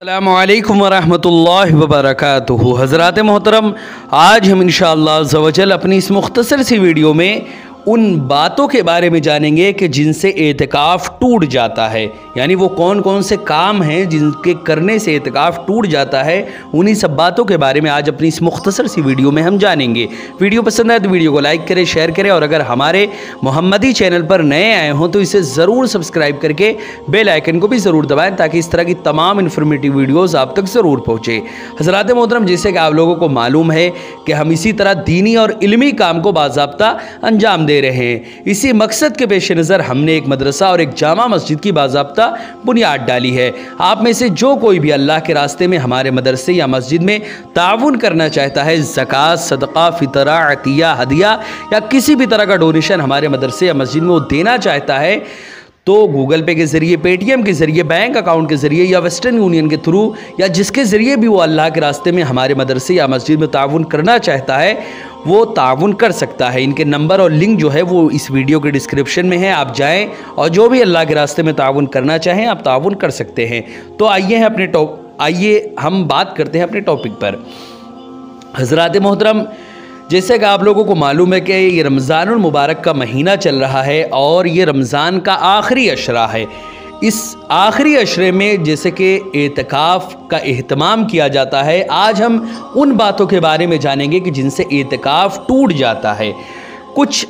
अस्सलामुअलैकुम वरहमतुल्लाहि वबरकातुहू। हज़रात मोहतरम, आज हम इंशाअल्लाह अज़्ज़ व जल अपनी इस मुख्तसर सी वीडियो में उन बातों के बारे में जानेंगे कि जिनसे एतिकाफ़ टूट जाता है। यानी वो कौन कौन से काम हैं जिनके करने से एतिकाफ़ टूट जाता है। उन्हीं सब बातों के बारे में आज अपनी इस मुख्तसर सी वीडियो में हम जानेंगे। वीडियो पसंद आए तो वीडियो को लाइक करें, शेयर करें, और अगर हमारे मोहम्मदी चैनल पर नए आए हों तो इसे ज़रूर सब्सक्राइब करके बेल आइकन को भी ज़रूर दबाएँ ताकि इस तरह की तमाम इन्फॉर्मेटिव वीडियोज़ आप तक ज़रूर पहुँचे। हज़रात मोहतरम, जैसे कि आप लोगों को मालूम है कि हम इसी तरह दीनी और इल्मी काम को बाज़ाब्ता अंजाम दे रहे हैं। इसी मकसद के पेश नज़र हमने एक मदरसा और एक जामा मस्जिद की बाज़ाब्ता बुनियाद डाली है। आप में से जो कोई भी अल्लाह के रास्ते में हमारे मदरसे या मस्जिद में ताउन करना चाहता है, ज़कात, सदका, फितरा, अतिया, हदिया या किसी भी तरह का डोनेशन हमारे मदरसे या मस्जिद में वो देना चाहता है, तो गूगल पे के ज़रिए, पेटीएम के ज़रिए, बैंक अकाउंट के ज़रिए या वेस्टर्न यूनियन के थ्रू या जिसके ज़रिए भी वो अल्लाह के रास्ते में हमारे मदरसे या मस्जिद में ताउन करना चाहता है वो ताउन कर सकता है। इनके नंबर और लिंक जो है वो इस वीडियो के डिस्क्रिप्शन में है। आप जाएं और जो भी अल्लाह के रास्ते में ताउन करना चाहें आप ताउन कर सकते हैं। तो आइए हम बात करते हैं अपने टॉपिक पर। हज़रात मोहतरम, जैसे कि आप लोगों को मालूम है कि ये रमज़ानुल मुबारक का महीना चल रहा है और ये रमज़ान का आखिरी अशरा है। इस आखिरी अशरे में जैसे कि एतिकाफ़ का एहतमाम किया जाता है, आज हम उन बातों के बारे में जानेंगे कि जिनसे एतिकाफ़ टूट जाता है। कुछ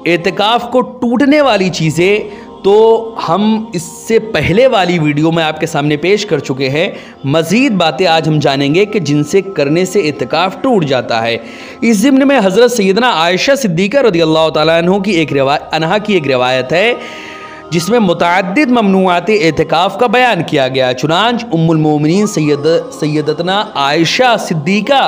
एतिकाफ़ को टूटने वाली चीज़ें तो हम इससे पहले वाली वीडियो में आपके सामने पेश कर चुके हैं। मज़ीद बातें आज हम जानेंगे कि जिनसे करने से एतिकाफ़ टूट जाता है। इस ज़िम्न में हज़रत सैयदना आयशा सिद्दीक़ा रज़ियल्लाहु तआला अन्हा की एक रिवायत है जिसमें मुतअद्दिद ममनुआत एतिकाफ़ का बयान किया गया। चुनांच उम्मुल मोमिनीन सैयदतना आयशा सिद्दीक़ा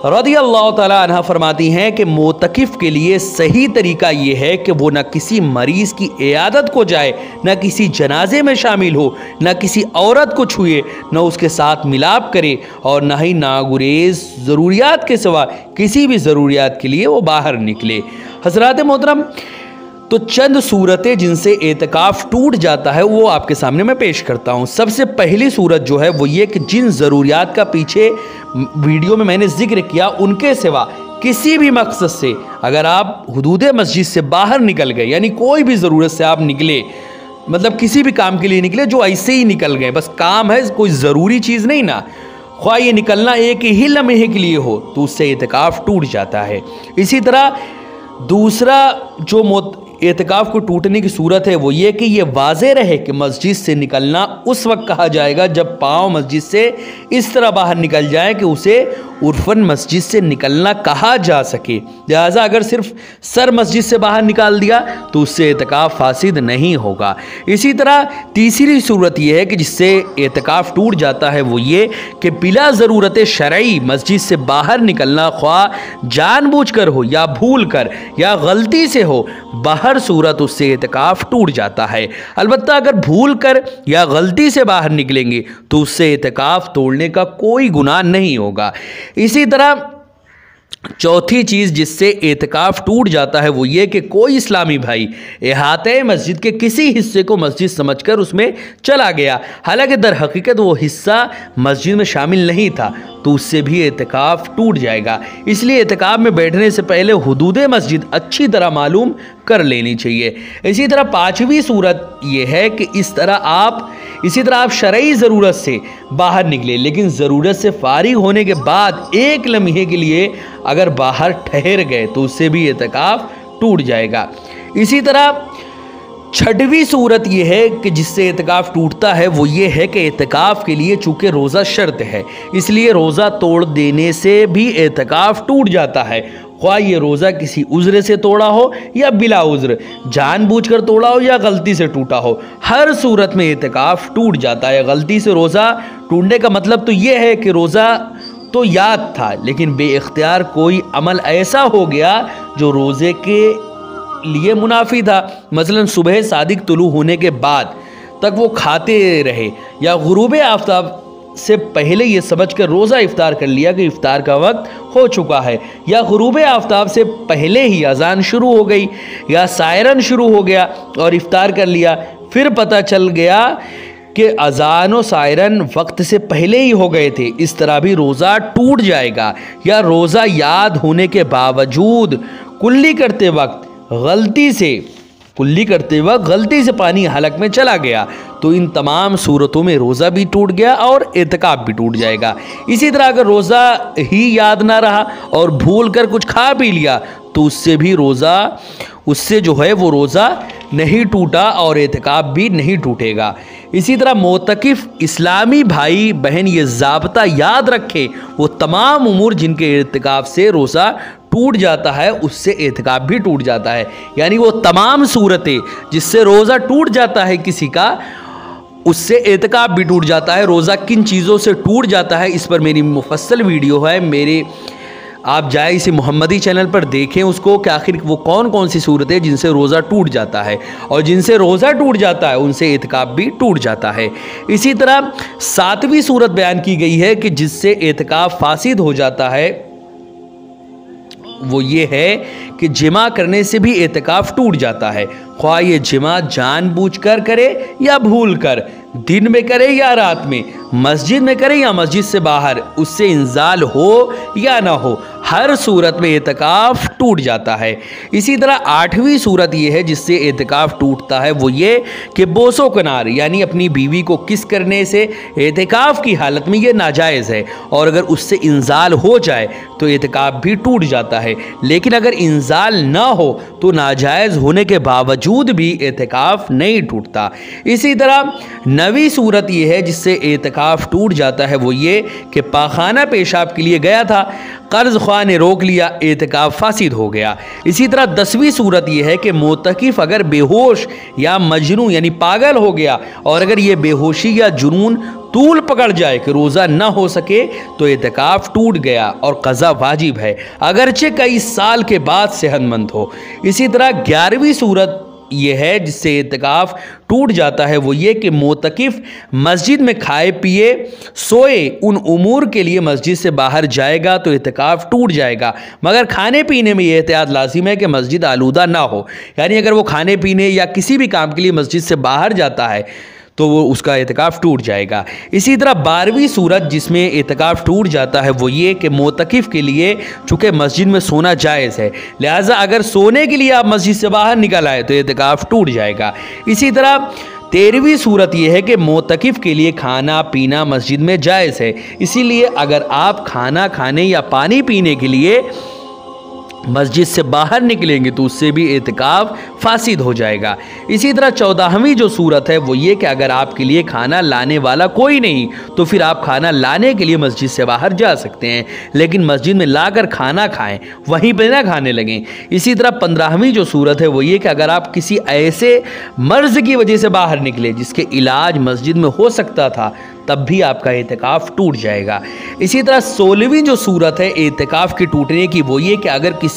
रज़ियल्लाहु तआला अन्हा फरमाती हैं कि मोतकिफ़ के लिए सही तरीका ये है कि वो न किसी मरीज़ की इयादत को जाए, न किसी जनाजे में शामिल हो, न किसी औरत को छुए, न उसके साथ मिलाप करे और न ही नागुरेज़ ज़रूरियात के सिवा किसी भी ज़रूरियात के लिए वो बाहर निकले। हज़रात मोहतरम, तो चंद सूरतें जिनसे एतिकाफ़ टूट जाता है वो आपके सामने मैं पेश करता हूँ। सबसे पहली सूरत जो है वो ये कि जिन ज़रूरियात का पीछे वीडियो में मैंने जिक्र किया उनके सिवा किसी भी मकसद से अगर आप हुदूद मस्जिद से बाहर निकल गए, यानी कोई भी ज़रूरत से आप निकले, मतलब किसी भी काम के लिए निकले जो ऐसे ही निकल गए, बस काम है, कोई ज़रूरी चीज़ नहीं ना, ख्वाह ये निकलना एक ही लम्हे के लिए हो, तो उससे एतिकाफ़ टूट जाता है। इसी तरह दूसरा जो एतिकाफ़ को टूटने की सूरत है वो ये कि ये वाज़े रहे कि मस्जिद से निकलना उस वक्त कहा जाएगा जब पाँव मस्जिद से इस तरह बाहर निकल जाए कि उसे उर्फ़न मस्जिद से निकलना कहा जा सके। लिहाजा अगर सिर्फ सर मस्जिद से बाहर निकाल दिया तो उससे एतिकाफ़ फासिद नहीं होगा। इसी तरह तीसरी सूरत यह है कि जिससे एतिकाफ़ टूट जाता है वो ये कि बिला ज़रूरत शरई मस्जिद से बाहर निकलना, ख्वाह जानबूझकर हो या भूल कर या गलती से हो, हर सूरत उससे एतिकाफ़ टूट जाता है। अलबत्ता अगर भूल कर या गलती से बाहर निकलेंगे तो उससे एतिकाफ़ तोड़ने का कोई गुनाह नहीं होगा। इसी तरह चौथी चीज़ जिससे एतिकाफ़ टूट जाता है वो ये कि कोई इस्लामी भाई इहाते मस्जिद के किसी हिस्से को मस्जिद समझकर उसमें चला गया, हालांकि दर हकीकत वो हिस्सा मस्जिद में शामिल नहीं था, तो उससे भी एतिकाफ़ टूट जाएगा। इसलिए एतिकाफ़ में बैठने से पहले हुदूद मस्जिद अच्छी तरह मालूम कर लेनी चाहिए। इसी तरह पाँचवीं सूरत ये है कि इसी तरह आप शरई ज़रूरत से बाहर निकले, लेकिन ज़रूरत से फारिग होने के बाद एक लम्हे के लिए अगर बाहर ठहर गए तो उससे भी एतिकाफ़ टूट जाएगा। इसी तरह छठवीं सूरत यह है कि जिससे एतिकाफ़ टूटता है वो ये है कि एतिकाफ़ के लिए चूँकि रोज़ा शर्त है, इसलिए रोज़ा तोड़ देने से भी एतिकाफ़ टूट जाता है। ख्वाह ये रोज़ा किसी उज़्र से तोड़ा हो या बिला उज़्र, जानबूझकर तोड़ा हो या गलती से टूटा हो, हर सूरत में एतिकाफ़ टूट जाता है। गलती से रोज़ा टूटने का मतलब तो ये है कि रोज़ा तो याद था लेकिन बेइख्तियार कोई अमल ऐसा हो गया जो रोज़े के लिए मुनाफी था। मसलन सुबह सादिक तुलू होने के बाद तक वो खाते रहे या गुरूब आफ्ताब से पहले ये समझकर रोज़ा इफ्तार कर लिया कि इफ्तार का वक्त हो चुका है, या गुरूब आफ्ताब से पहले ही अजान शुरू हो गई या सायरन शुरू हो गया और इफ्तार कर लिया, फिर पता चल गया कि अजान व सायरन वक्त से पहले ही हो गए थे, इस तरह भी रोज़ा टूट जाएगा। या रोज़ा याद होने के बावजूद कुल्ली करते वक्त गलती से पानी हलक में चला गया, तो इन तमाम सूरतों में रोज़ा भी टूट गया और एतकाफ भी टूट जाएगा। इसी तरह अगर रोज़ा ही याद ना रहा और भूल कर कुछ खा पी लिया, तो उससे जो है वो रोज़ा नहीं टूटा और एतकाफ भी नहीं टूटेगा। इसी तरह मोतकिफ़ इस्लामी भाई बहन ये ज़ाब्ता याद रखे, वो तमाम उमूर जिनके एतकाफ से रोज़ा टूट जाता है उससे एतकाफ भी टूट जाता है। यानी वो तमाम सूरतें जिससे रोज़ा टूट जाता है किसी का, उससे एतकाफ भी टूट जाता है। रोज़ा किन चीज़ों से टूट जाता है, इस पर मेरी मुफस्सल वीडियो है, आप जाए इसे मोहम्मदी चैनल पर देखें उसको कि आखिर वो कौन कौन सी सूरतें जिनसे रोज़ा टूट जाता है, और जिनसे रोज़ा टूट जाता है उनसे एतकाफ भी टूट जाता है। इसी तरह 7वीं सूरत बयान की गई है कि जिससे एतकाफ फासिद हो जाता है, वो ये है कि जिमा करने से भी एतकाफ टूट जाता है। ख्वाह ये जिमा जानबूझकर करे या भूल कर, दिन में करे या रात में, मस्जिद में करे या मस्जिद से बाहर, उससे इंजाल हो या ना हो, हर सूरत में एतकाफ टूट जाता है। इसी तरह 8वीं सूरत ये है जिससे एतकाफ टूटता है, वो ये कि बोसो कनार यानी अपनी बीवी को किस करने से एतकाफ की हालत में ये नाजायज़ है, और अगर उससे इंजाल हो जाए तो एतकाफ भी टूट जाता है। लेकिन अगर इंजाल ना हो तो नाजायज़ होने के बावजूद भी एतकाफ नहीं टूटता। इसी तरह 9वीं सूरत ये है जिससे एतकाफ टूट जाता है, वो ये कि पाखाना पेशाब के लिए गया था, कर्ज ख्वाह ने रोक लिया, एतकाफ फासिद हो गया। इसी तरह 10वीं सूरत यह है कि मोतकिफ अगर बेहोश या मजनू यानी पागल हो गया, और अगर ये बेहोशी या जुनून तूल पकड़ जाए कि रोज़ा ना हो सके, तो एतकाफ टूट गया और क़ज़ा वाजिब है, अगरचे कई साल के बाद सेहतमंद हो। इसी तरह 11वीं सूरत ये है जिससे एतकाफ टूट जाता है, वो ये कि मोतकिफ मस्जिद में खाए पिए सोए उन उमूर के लिए मस्जिद से बाहर जाएगा तो एतकाफ टूट जाएगा, मगर खाने पीने में ये एहतियात लाजिम है कि मस्जिद आलूदा ना हो। यानी अगर वो खाने पीने या किसी भी काम के लिए मस्जिद से बाहर जाता है तो वो उसका एतकाफ टूट जाएगा। इसी तरह 12वीं सूरत जिसमें एतकाफ टूट जाता है, वो ये कि मोतकिफ़ के लिए चूँकि मस्जिद में सोना जायज़ है, लिहाजा अगर सोने के लिए आप मस्जिद से बाहर निकल आए तो एतकाफ टूट जाएगा। इसी तरह 13वीं सूरत यह है कि मोतकिफ़ के लिए खाना पीना मस्जिद में जायज़ है, इसीलिए अगर आप खाना खाने या पानी पीने के लिए मस्जिद से बाहर निकलेंगे तो उससे भी एतकाफ फासिद हो जाएगा। इसी तरह 14वीं जो सूरत है वो ये कि अगर आपके लिए खाना लाने वाला कोई नहीं तो फिर आप खाना लाने के लिए मस्जिद से बाहर जा सकते हैं, लेकिन मस्जिद में लाकर खाना खाएं, वहीं पर ना खाने लगें। इसी तरह 15वीं जो सूरत है वो ये कि अगर आप किसी ऐसे मर्ज़ की वजह से बाहर निकले जिसके इलाज मस्जिद में हो सकता था, तब भी आपका एतकाफ़ टूट जाएगा। इसी तरह 16वीं जो सूरत है एतकाफ़ के टूटने की, वो ये कि अगर किसी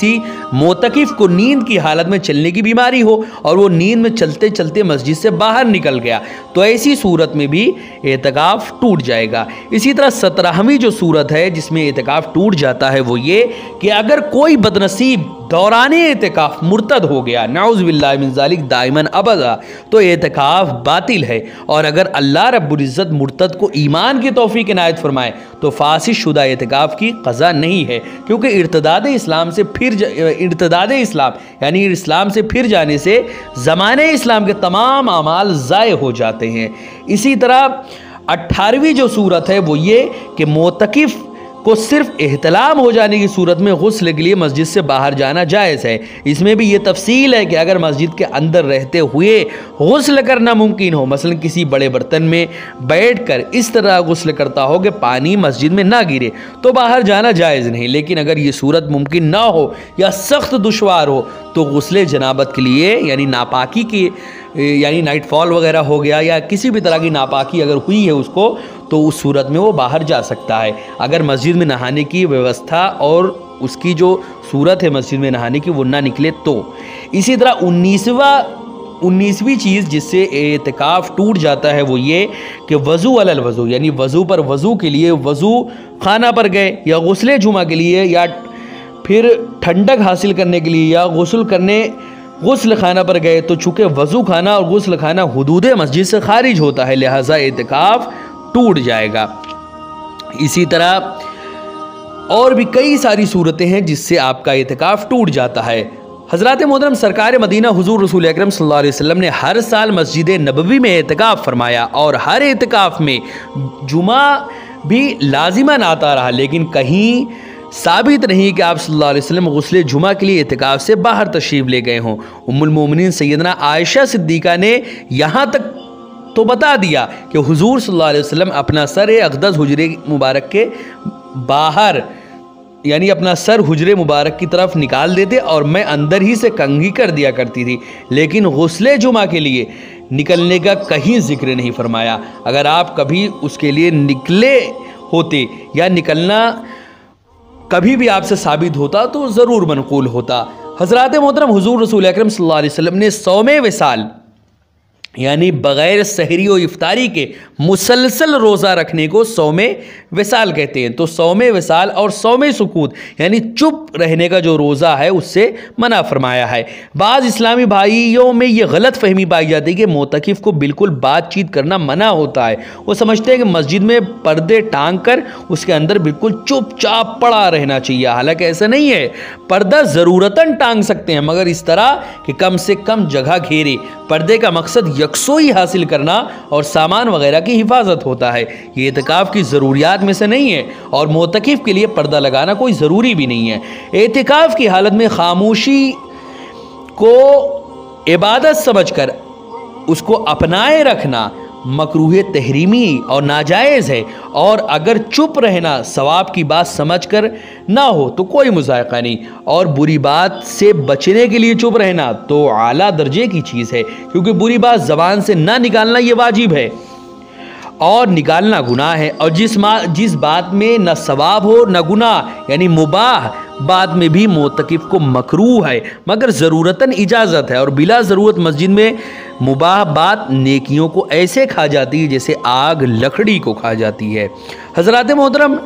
मोतकिफ़ को नींद की हालत में चलने की बीमारी हो और वो नींद में चलते चलते मस्जिद से बाहर निकल गया, तो ऐसी सूरत में भी एतकाफ़ टूट जाएगा। इसी तरह 17वीं जो सूरत है जिसमें एतकाफ़ टूट जाता है, वो ये कि अगर कोई बदनसीब दौराने एतकाफ़ मुर्तद हो गया, नाउज़ बिल्लाहि मिन ज़ालिक दाइमन अबदा, तो एतकाफ़ बातिल है। और अगर अल्लाह रब्बुल इज़्ज़त मुर्तद को ईमान की तौफ़ीक़ इनायत फरमाए तो फासिद शुदा एतकाफ़ की क़ज़ा नहीं है, क्योंकि इर्तिदाद इस्लाम यानी इस्लाम से फिर जाने से ज़माने इस्लाम के तमाम अमाल ज़ाय हो जाते हैं। इसी तरह 18वीं जो सूरत है वो ये कि मोतकिफ़ को सिर्फ एहतलाम हो जाने की सूरत में गुस्ल के लिए मस्जिद से बाहर जाना जायज़ है। इसमें भी ये तफसील है कि अगर मस्जिद के अंदर रहते हुए गुस्ल करना मुमकिन हो, मसलन किसी बड़े बर्तन में बैठकर इस तरह गुस्ल करता हो कि पानी मस्जिद में ना गिरे, तो बाहर जाना जायज़ नहीं। लेकिन अगर ये सूरत मुमकिन ना हो या सख्त दुश्वार हो तो गुस्ल जनाबत के लिए यानी नापाकी की यानी नाइट फॉल वगैरह हो गया या किसी भी तरह की नापाकी अगर हुई है उसको, तो उस सूरत में वो बाहर जा सकता है। अगर मस्जिद में नहाने की व्यवस्था और उसकी जो सूरत है मस्जिद में नहाने की वो ना निकले तो। इसी तरह 19वीं चीज़ जिससे एतकाफ़ टूट जाता है वो ये कि वज़ू अलल वज़ू यानी वज़ू पर वज़ू के लिए वज़ू खाना पर गए या गुस्ले जुमा के लिए या फिर ठंडक हासिल करने के लिए या गुस्ल करने गुस्ल खाना पर गए तो चूँकि वज़ू खाना और गुस्ल खाना हुदूद मस्जिद से खारिज होता है, लिहाजा एतिकाफ़ टूट जाएगा। इसी तरह और भी कई सारी सूरतें हैं जिससे आपका एतिकाफ़ टूट जाता है। हज़रात मोहतरम सरकार मदीना हुज़ूर रसूल अकरम सल्लल्लाहु अलैहि वसल्लम ने हर साल मस्जिद नबवी में एतिकाफ़ फरमाया और हर एतिकाफ़ में जुमा भी लाजिमन आता रहा, लेकिन कहीं साबित नहीं कि आप सल्लल्लाहु अलैहि वसल्लम गुस्ल जुमा के लिए एतिकाफ़ से बाहर तशरीफ़ ले गए हों। उम्मुल मोमिनीन सैयदना आयशा सिद्दीक़ा ने यहाँ तक तो बता दिया कि हुज़ूर सल्लल्लाहु अलैहि वसल्लम अपना सर अक़दस हुजरे मुबारक के बाहर यानी अपना सर हुजरे मुबारक की तरफ निकाल देते और मैं अंदर ही से कंघी कर दिया करती थी, लेकिन गुस्ले जुमा के लिए निकलने का कहीं जिक्र नहीं फरमाया। अगर आप कभी उसके लिए निकले होते या निकलना कभी भी आपसे साबित होता तो ज़रूर मनक़ूल होता। हज़रात मोहतरम हुज़ूर रसूल अकरम सल्लल्लाहु अलैहि वसल्लम ने सौमे विसाल यानी बग़ैर सहरी और इफ्तारी के मुसलसल रोज़ा रखने को सौमे विसाल कहते हैं। तो सौमे विसाल और सौमे सुकूत यानी चुप रहने का जो रोज़ा है उससे मना फरमाया है। बाज़ इस्लामी भाइयों में ये गलत फहमी पाई जाती है कि मोतकिफ़ को बिल्कुल बातचीत करना मना होता है। वो समझते हैं कि मस्जिद में पर्दे टांग कर उसके अंदर बिल्कुल चुपचाप पड़ा रहना चाहिए, हालांकि ऐसा नहीं है। पर्दा ज़रूरतन टांग सकते हैं मगर इस तरह कि कम से कम जगह घेरे। पर्दे का मकसद यकसोई हासिल करना और सामान वगैरह की हिफाजत होता है। ये एतिकाफ़ की ज़रूरियात में से नहीं है और मोतकिफ़ के लिए पर्दा लगाना कोई ज़रूरी भी नहीं है। एतिकाफ़ की हालत में खामोशी को इबादत समझकर उसको अपनाए रखना मकरूह तहरीमी और नाजायज़ है, और अगर चुप रहना सवाब की बात समझकर ना हो तो कोई मुज़ायक़ा नहीं, और बुरी बात से बचने के लिए चुप रहना तो आला दर्जे की चीज़ है, क्योंकि बुरी बात ज़बान से ना निकालना ये वाजिब है और निकालना गुनाह है। और जिस बात में न सवाब हो न गुनाह यानी मुबाह बात में भी मोतकिफ़ को मकरूह है मगर ज़रूरतन इजाज़त है, और बिला ज़रूरत मस्जिद में मुबाह बात नेकियों को ऐसे खा जाती है जैसे आग लकड़ी को खा जाती है। हज़रात मोहतरम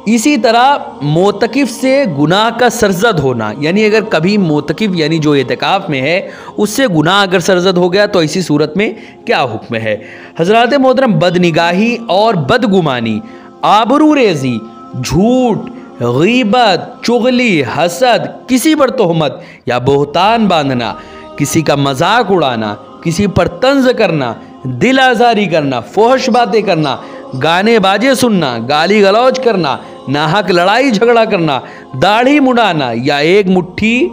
इसी तरह मोतकिफ़ से गुनाह का सरजद होना, यानी अगर कभी मोतकिफ़ यानी जो एतिकाफ़ में है उससे गुनाह अगर सरजद हो गया तो ऐसी सूरत में क्या हुक्म है। हज़रात मोहतरम बदनिगाही और बदगुमानी, आबरू रेज़ी, झूठ, गीबत, चुगली, हसद, किसी पर तोहमत या बोहतान बांधना, किसी का मजाक उड़ाना, किसी पर तंज करना, दिल आज़ारी करना, फोहश बातें करना, गाने बाजे सुनना, गाली गलौज करना, नाहक लड़ाई झगड़ा करना, दाढ़ी मुड़ाना या एक मुट्ठी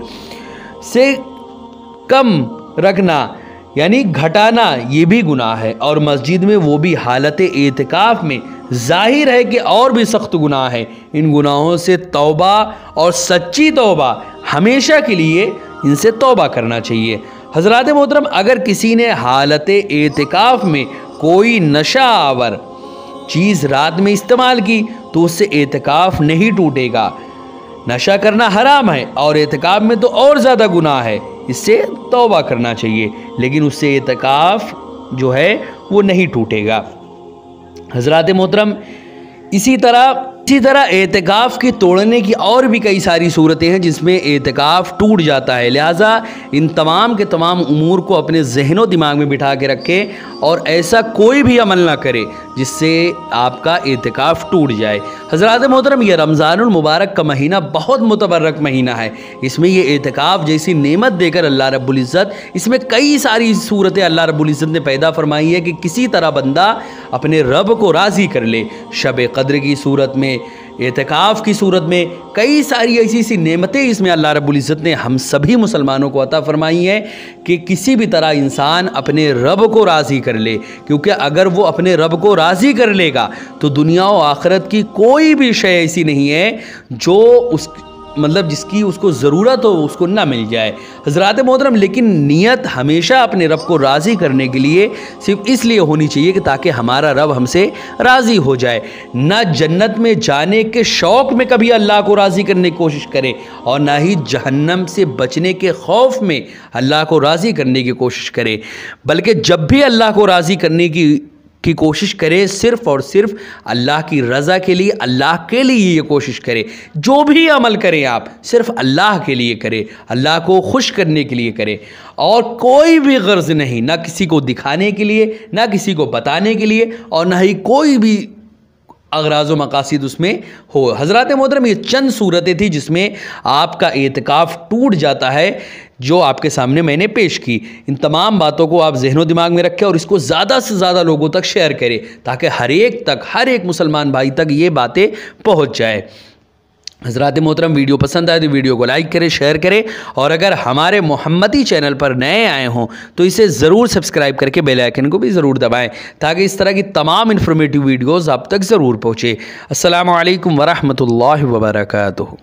से कम रखना यानी घटाना, ये भी गुनाह है। और मस्जिद में वो भी हालत एतिकाफ़ में जाहिर है कि और भी सख्त गुनाह है। इन गुनाहों से तौबा और सच्ची तौबा हमेशा के लिए इनसे तौबा करना चाहिए। हज़रात मोहतरम अगर किसी ने हालत एतिकाफ़ में कोई नशा आवर चीज़ रात में इस्तेमाल की तो उससे एतिकाफ़ नहीं टूटेगा। नशा करना हराम है और एतिकाफ़ में तो और ज़्यादा गुनाह है, इससे तौबा करना चाहिए, लेकिन उससे एतिकाफ़ जो है वो नहीं टूटेगा। हज़रात मोहतरम इसी तरह एतिकाफ़ के तोड़ने की और भी कई सारी सूरतें हैं जिसमें एतिकाफ़ टूट जाता है। लिहाजा इन तमाम के तमाम उमूर को अपने ज़हनो दिमाग में बिठा के रखें और ऐसा कोई भी अमल ना करे जिससे आपका एतिकाफ़ टूट जाए। हज़रात मोहतरम ये रमज़ानुल मुबारक का महीना बहुत मुतबर्रक महीना है। इसमें ये एतिकाफ़ जैसी नेमत देकर अल्लाह रब्बुल इज़्ज़त इसमें कई सारी सूरतें अल्लाह रब्बुल इज़्ज़त ने पैदा फरमाई है कि किसी तरह बंदा अपने रब को राज़ी कर ले। शब क़द्र की सूरत में, एतिकाफ़ की सूरत में कई सारी ऐसी नेमतें इसमें अल्लाह रब्बुल इज़्ज़त ने हम सभी मुसलमानों को अता फरमाई है कि किसी भी तरह इंसान अपने रब को राज़ी कर ले, क्योंकि अगर वो अपने रब को राज़ी कर लेगा तो दुनिया और आखिरत की कोई भी शय ऐसी नहीं है जो जिसकी उसको ज़रूरत हो उसको ना मिल जाए। हज़रात मोहतरम लेकिन नीयत हमेशा अपने रब को राज़ी करने के लिए सिर्फ इसलिए होनी चाहिए कि ताकि हमारा रब हमसे राज़ी हो जाए। ना जन्नत में जाने के शौक़ में कभी अल्लाह को राज़ी करने की कोशिश करे और ना ही जहन्नम से बचने के खौफ में अल्लाह को राज़ी करने की कोशिश करे, बल्कि जब भी अल्लाह को राज़ी करने की की कोशिश करें, सिर्फ़ और सिर्फ अल्लाह की रज़ा के लिए, अल्लाह के लिए ये कोशिश करें। जो भी अमल करें आप सिर्फ अल्लाह के लिए करें, अल्लाह को खुश करने के लिए करें, और कोई भी गर्ज नहीं, ना किसी को दिखाने के लिए, ना किसी को बताने के लिए, और ना ही कोई भी अगराज़ व मकासिद उसमें हो। हज़रात मोहतरम, ये चंद सूरतें थी जिसमें आपका एतिकाफ़ टूट जाता है, जो आपके सामने मैंने पेश की। इन तमाम बातों को आप ज़हन व दिमाग में रखें और इसको ज़्यादा से ज़्यादा लोगों तक शेयर करें, ताकि हर एक मुसलमान भाई तक ये बातें पहुँच जाए। हज़रात मोहतरम, वीडियो पसंद आए तो वीडियो को लाइक करें, शेयर करें, और अगर हमारे मोहम्मदी चैनल पर नए आए हों तो इसे ज़रूर सब्सक्राइब करके बेल आइकन को भी ज़रूर दबाएं, ताकि इस तरह की तमाम इन्फॉर्मेटिव वीडियोज़ आप तक ज़रूर पहुँचे। अस्सलामु अलैकुम वरहमतुल्लाहि वबरकातुहू।